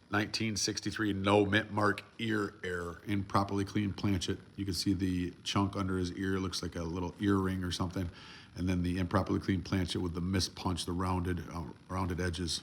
1963 no mint mark ear error, improperly cleaned planchet. You can see the chunk under his ear, looks like a little earring or something. And then the improperly cleaned planchet with the mispunch, the rounded edges.